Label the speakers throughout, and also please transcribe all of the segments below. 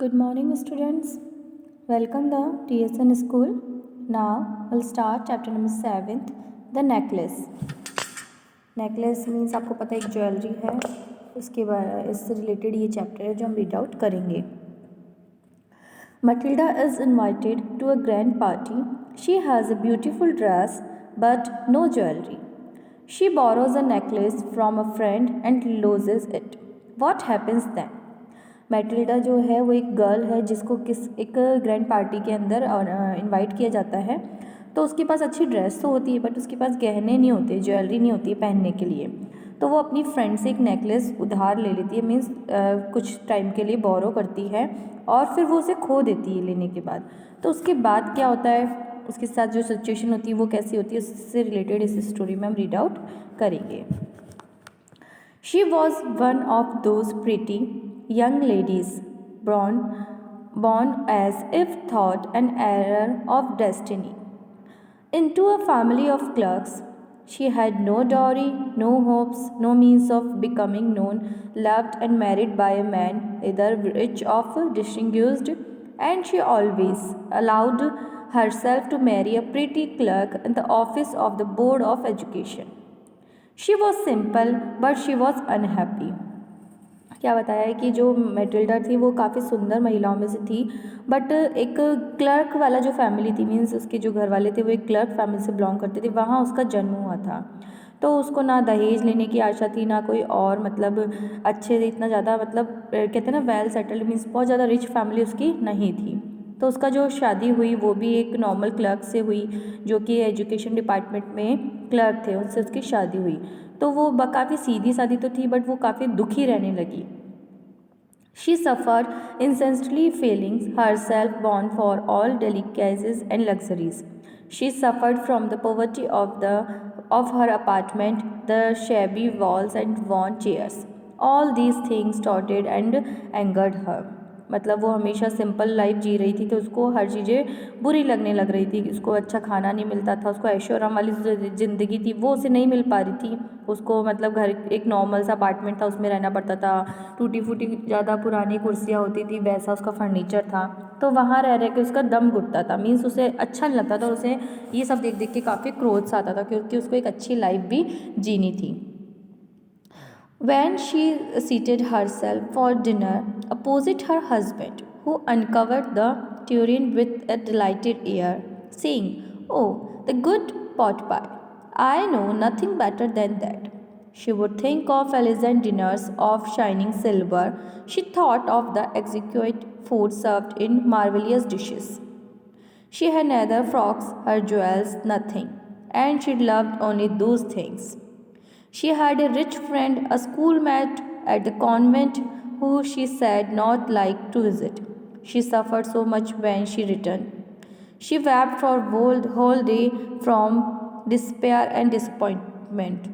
Speaker 1: Good morning, students. Welcome the TSN school. Now we'll start chapter number 7th, the necklace. Necklace means आपको पता है एक jewellery है, उसके बाद इससे रिलेटेड ये चैप्टर है जो हम रीड आउट करेंगे. Matilda is invited to a grand party. She has a beautiful dress but no jewelry. She borrows a necklace from a friend and loses it. What happens then? Matilda जो है वो एक girl है जिसको एक grand party के अंदर invite किया जाता है. तो उसके पास अच्छी ड्रेस तो होती है बट उसके पास गहने नहीं होते, ज्वेलरी नहीं होती है पहनने के लिए. तो वो अपनी फ्रेंड से एक नेकलेस उधार ले लेती है, मीन्स कुछ टाइम के लिए बोरो करती है और फिर वो उसे खो देती है लेने के बाद. तो उसके बाद क्या होता है, उसके साथ जो सिचुएशन होती है वो कैसी होती है, उससे रिलेटेड इस स्टोरी में हम रीड आउट करेंगे. She was one of those pretty young ladies born as if thought an error of destiny into a family of clerks. She had no dowry, no hopes, no means of becoming known, loved and married by a man either rich or distinguished, and she always allowed herself to marry a pretty clerk in the office of the Board of Education. She was simple but she was unhappy. क्या बताया है कि जो Matilda थी वो काफ़ी सुंदर महिलाओं में से थी, बट एक क्लर्क वाला जो फैमिली थी, मीन्स उसके जो घर वाले थे वो एक क्लर्क फैमिली से बिलोंग करते थे, वहाँ उसका जन्म हुआ था. तो उसको ना दहेज लेने की आशा थी ना कोई और, मतलब अच्छे इतना ज़्यादा, मतलब कहते हैं ना वेल सेटल्ड, मीन्स बहुत ज़्यादा रिच फैमिली उसकी नहीं थी. तो उसका जो शादी हुई वो भी एक नॉर्मल क्लर्क से हुई जो कि एजुकेशन डिपार्टमेंट में क्लर्क थे, उनसे उसकी शादी हुई. तो वो काफ़ी सीधी सादी तो थी बट वो काफ़ी दुखी रहने लगी. She suffered incessantly feeling herself born for all delicacies and luxuries. She suffered from the poverty of her apartment, the shabby walls and worn chairs. All these things taunted and angered her. मतलब वो हमेशा simple life जी रही थी तो उसको हर चीज़ें बुरी लगने लग रही थी. उसको अच्छा खाना नहीं मिलता था, उसको ऐशो आराम वाली ज़िंदगी थी वो उसे नहीं मिल पा रही थी. उसको मतलब घर एक नॉर्मल सा अपार्टमेंट था उसमें रहना पड़ता था, टूटी फूटी ज़्यादा पुरानी कुर्सियाँ होती थी, वैसा उसका फर्नीचर था. तो वहाँ रह के उसका दम घुटता था, मीन्स उसे अच्छा नहीं लगता था, उसे ये सब देख के काफ़ी क्रोध सा आता था क्योंकि उसको एक अच्छी लाइफ भी जीनी थी. When she seated herself for dinner opposite her husband, who uncovered the tureen with a delighted air, saying, "Oh, the good pot pie! I know nothing better than that." She would think of elegant dinners of shining silver. She thought of the exquisite food served in marvelous dishes. She had neither frocks, her jewels, nothing, and she loved only those things. She had a rich friend, a schoolmate at the convent, who she said not like to visit. She suffered so much when she returned. She wept for whole day from despair and disappointment.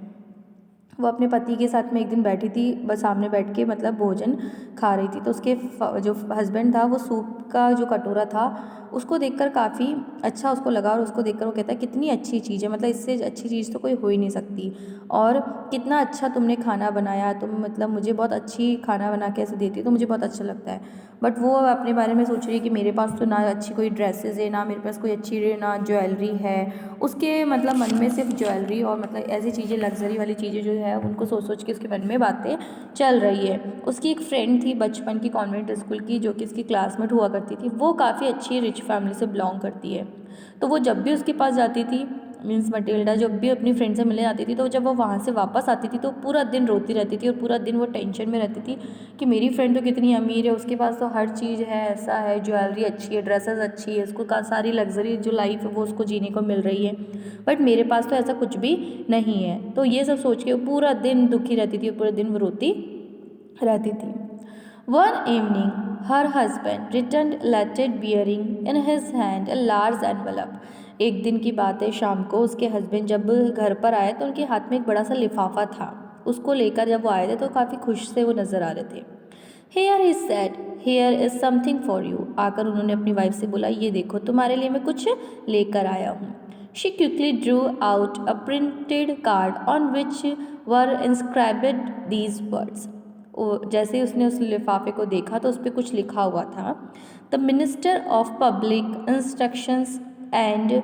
Speaker 1: वो अपने पति के साथ में एक दिन बैठी थी, बस सामने बैठ के मतलब भोजन खा रही थी. तो उसके जो हस्बैंड था वो सूप का जो कटोरा था उसको देखकर काफ़ी अच्छा उसको लगा और उसको देखकर वो कहता है कितनी अच्छी चीज़ है, मतलब इससे अच्छी चीज़ तो कोई हो ही नहीं सकती, और कितना अच्छा तुमने खाना बनाया, तुम मतलब मुझे बहुत अच्छी खाना बना के ऐसे देती हो तो मुझे बहुत अच्छा लगता है. बट वो अपने बारे में सोच रही है कि मेरे पास तो ना अच्छी कोई ड्रेसेस है, ना मेरे पास कोई अच्छी ना ज्वेलरी है. उसके मतलब मन में सिर्फ ज्वेलरी और मतलब ऐसी चीज़ें लग्जरी वाली चीज़ें जो है उनको सोच के उसके मन में बातें चल रही है. उसकी एक फ्रेंड थी बचपन की कॉन्वेंट स्कूल की जो कि उसकी क्लासमेट हुआ करती थी, वो काफ़ी अच्छी रिच फैमिली से बिलोंग करती है. तो वो जब भी उसके पास जाती थी, मीन्स मटिल्डा जब भी अपनी फ्रेंड से मिलने जाती थी तो जब वो वहाँ से वापस आती थी तो पूरा दिन रोती रहती थी और पूरा दिन वो टेंशन में रहती थी कि मेरी फ्रेंड तो कितनी अमीर है, उसके पास तो हर चीज़ है, ऐसा है, ज्वेलरी अच्छी है, ड्रेसेस अच्छी है, उसको सारी लग्जरी जो लाइफ है वो उसको जीने को मिल रही है, बट मेरे पास तो ऐसा कुछ भी नहीं है. तो ये सब सोच के वो पूरा दिन दुखी रहती थी और पूरे दिन वो रोती रहती थी. One evening, her husband returned later bearing in his hand a large envelope. एक दिन की बात है, शाम को उसके हस्बैंड जब घर पर आए तो उनके हाथ में एक बड़ा सा लिफाफा था. उसको लेकर जब वो आए थे तो काफ़ी खुश से वो नज़र आ रहे थे. Here he said, here is something for you. आकर उन्होंने अपनी वाइफ से बोला, ये देखो तुम्हारे लिए मैं कुछ लेकर आया हूँ. She quickly drew out a printed card on which were inscribed these words. जैसे ही उसने उस लिफाफे को देखा तो उस पर कुछ लिखा हुआ था, the minister of public instructions and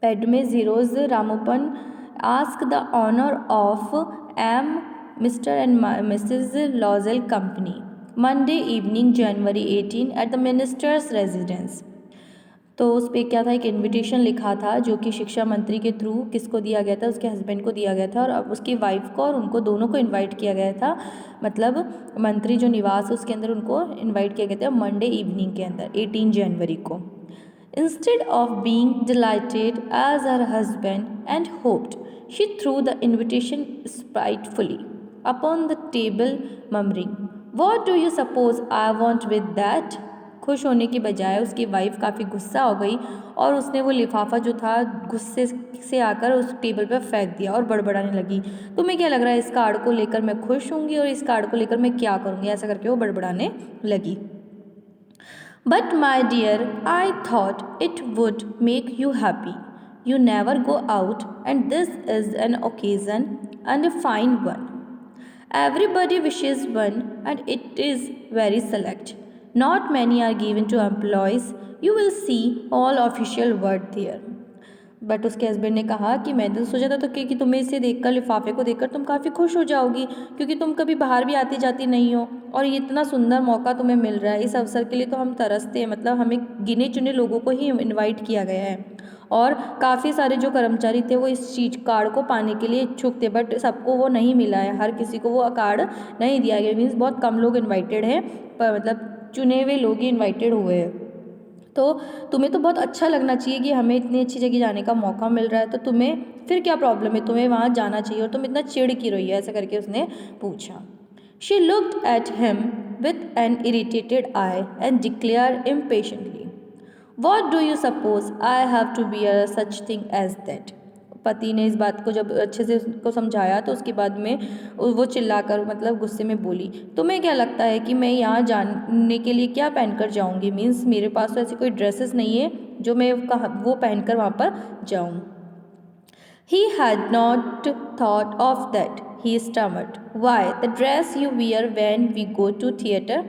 Speaker 1: Padme Zeros Ramopan asked the honor of M. Mr. and Mrs. Lozel Company, Monday evening, January 18, at the minister's residence. तो उस पर क्या था, एक इनविटेशन लिखा था जो कि शिक्षा मंत्री के थ्रू किसको दिया गया था, उसके हस्बैंड को दिया गया था, और अब उसकी वाइफ को और उनको दोनों को इनवाइट किया गया था। मतलब मंत्री जो निवास है उसके अंदर उनको इनवाइट किया गया था मंडे इवनिंग के अंदर 18 जनवरी को। Instead of being delighted as her husband and hoped, she threw the invitation spitefully upon the table, murmuring, "What do you suppose I want with that?" खुश होने की बजाय उसकी वाइफ काफ़ी गुस्सा हो गई और उसने वो लिफाफा जो था गुस्से से आकर उस टेबल पर फेंक दिया और बड़बड़ाने लगी, तुम्हें क्या लग रहा है इस कार्ड को लेकर मैं खुश होंगी और इस कार्ड को लेकर मैं क्या करूँगी, ऐसा करके वो बड़बड़ाने लगी। But my dear, I thought it would make you happy. You never go out, and this is an occasion and a fine one. Everybody wishes one, and it is very select. Not many are given to employees. You will see all official word there. But उसके husband ने कहा कि मैंने तो सोचा था तो कि तुम्हें इसे देखकर, लिफाफे को देखकर तुम काफ़ी खुश हो जाओगी, क्योंकि तुम कभी बाहर भी आती जाती नहीं हो और ये इतना सुंदर मौका तुम्हें मिल रहा है। इस अवसर के लिए तो हम तरसते हैं, मतलब हमें गिने चुने लोगों को ही इनवाइट किया गया है और काफ़ी सारे जो कर्मचारी थे वो इस चीज़ कार्ड को पाने के लिए इच्छुक थे, बट सबको वो नहीं मिला है, हर किसी को वो कार्ड नहीं दिया गया। मीन्स बहुत कम लोग इन्वाइटेड हैं, पर मतलब चुने हुए लोग ही इन्वाइटेड हुए हैं। तो तुम्हें तो बहुत अच्छा लगना चाहिए कि हमें इतनी अच्छी जगह जाने का मौका मिल रहा है, तो तुम्हें फिर क्या प्रॉब्लम है, तुम्हें वहाँ जाना चाहिए और तुम इतना चिढ़ क्यों रही है, ऐसा करके उसने पूछा। She looked at him with an irritated eye and declare impatiently, what do you suppose I have to bear such thing as that. पति ने इस बात को जब अच्छे से उसको समझाया तो उसके बाद में वो चिल्लाकर मतलब गुस्से में बोली, तुम्हें क्या लगता है कि मैं यहाँ जाने के लिए क्या पहनकर जाऊँगी, मीन्स मेरे पास तो ऐसी कोई ड्रेसेस नहीं है जो मैं वो पहनकर वहाँ पर जाऊँ। He had not thought of that, he stammered. Why, the dress you wear when we go to theatre?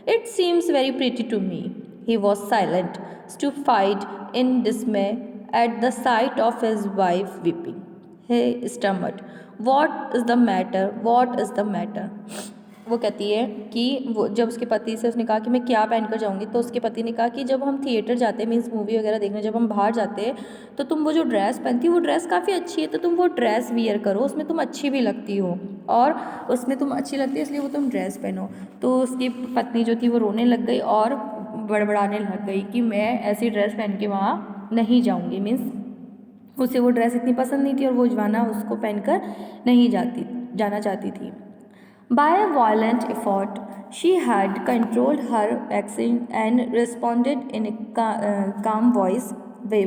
Speaker 1: It seems very pretty to me. He was silent, stupefied in dismay at the sight of his wife weeping. He stammered, "What is the matter? What is the matter?" वो कहती है कि वो जब उसके पति से उसने कहा कि मैं क्या पहन कर जाऊँगी, तो उसके पति ने कहा कि जब हम थिएटर जाते हैं, मीन्स मूवी वगैरह देखने जब हम बाहर जाते हैं, तो तुम वो जो ड्रेस पहनती हो वो ड्रेस काफ़ी अच्छी है, तो तुम वो ड्रेस वियर करो, उसमें तुम अच्छी भी लगती हो और उसमें तुम अच्छी लगती है इसलिए वो तुम ड्रेस पहनो। तो उसकी पत्नी जो थी वो रोने लग गई और बड़बड़ाने लग गई कि मैं ऐसी ड्रेस पहन के वहाँ नहीं जाऊँगी, मीन्स उसे वो ड्रेस इतनी पसंद नहीं थी और वो जवाना उसको पहनकर नहीं जाना चाहती थी। By a violent effort, she had controlled her accent and responded in a calm voice,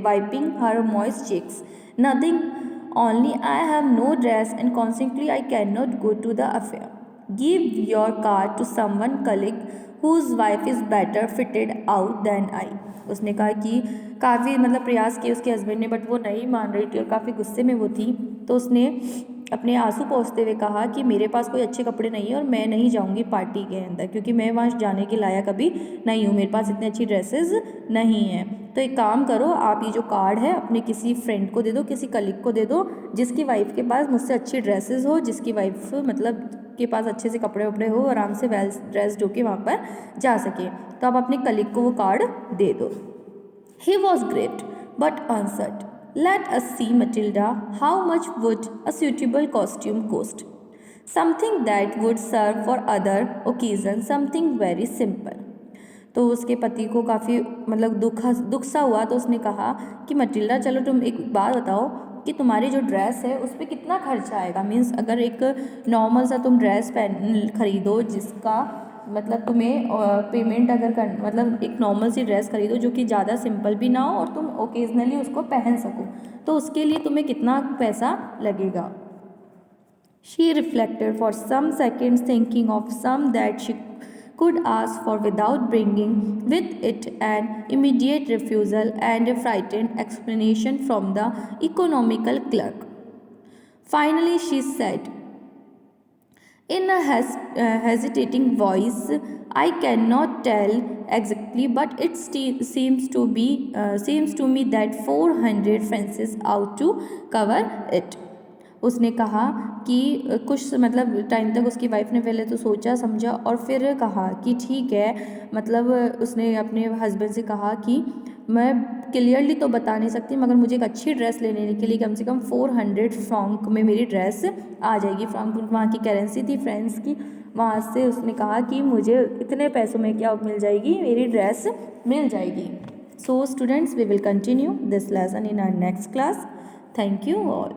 Speaker 1: wiping her moist cheeks. Nothing, only I have no dress and consequently I cannot go to the affair. Give your card to someone colleague whose wife is better fitted out than I. उसने कहा कि काफ़ी मतलब प्रयास किए उसके husband ने, but वो नहीं मान रही थी और काफ़ी गुस्से में वो थी, तो उसने अपने आंसू पोंछते हुए कहा कि मेरे पास कोई अच्छे कपड़े नहीं है और मैं नहीं जाऊंगी पार्टी के अंदर, क्योंकि मैं वहाँ जाने के लायक अभी नहीं हूँ, मेरे पास इतनी अच्छी ड्रेसेस नहीं हैं। तो एक काम करो, आप ये जो कार्ड है अपने किसी फ्रेंड को दे दो, किसी कलीग को दे दो जिसकी वाइफ के पास मुझसे अच्छी ड्रेसेस हो, जिसकी वाइफ मतलब के पास अच्छे से कपड़े वपड़े हो, आराम से वेल ड्रेस्ड होके वहाँ पर जा सके, तो आप अपने कलीग को वो कार्ड दे दो। He was great, but answered, "Let us see, Matilda, how much would a suitable costume cost? Something that would serve for other occasions, something very simple." तो उसके पति को काफ़ी मतलब दुख सा हुआ, तो उसने कहा कि मटिल्डा चलो तुम एक बात बताओ कि तुम्हारी जो ड्रेस है उस पर कितना खर्चा आएगा। मीन्स अगर एक नॉर्मल सा तुम ड्रेस खरीदो जिसका मतलब तुम्हें पेमेंट अगर मतलब एक नॉर्मल सी ड्रेस खरीदो जो कि ज़्यादा सिंपल भी ना हो और तुम ओकेजनली उसको पहन सको, तो उसके लिए तुम्हें कितना पैसा लगेगा। She reflected for some seconds thinking of some that she could ask for without bringing with it an immediate refusal and a frightened explanation from the economical clerk. Finally, she said, In a hesitating voice, I cannot tell exactly, but it seems to me that 400 fences out to cover it. उसने कहा कि कुछ मतलब time तक उसकी wife ने पहले तो सोचा समझा और फिर कहा कि ठीक है, मतलब उसने अपने हस्बैंड से कहा कि मैं क्लियरली तो बता नहीं सकती मगर मुझे एक अच्छी ड्रेस लेने के लिए कम से कम 400 फ्रॉन्क में मेरी ड्रेस आ जाएगी। फ्रॉन्क वहाँ की करेंसी थी फ्रेंड्स की, वहाँ से उसने कहा कि मुझे इतने पैसों में क्या मिल जाएगी, मेरी ड्रेस मिल जाएगी। So students, we will continue this lesson in our next class. Thank you all.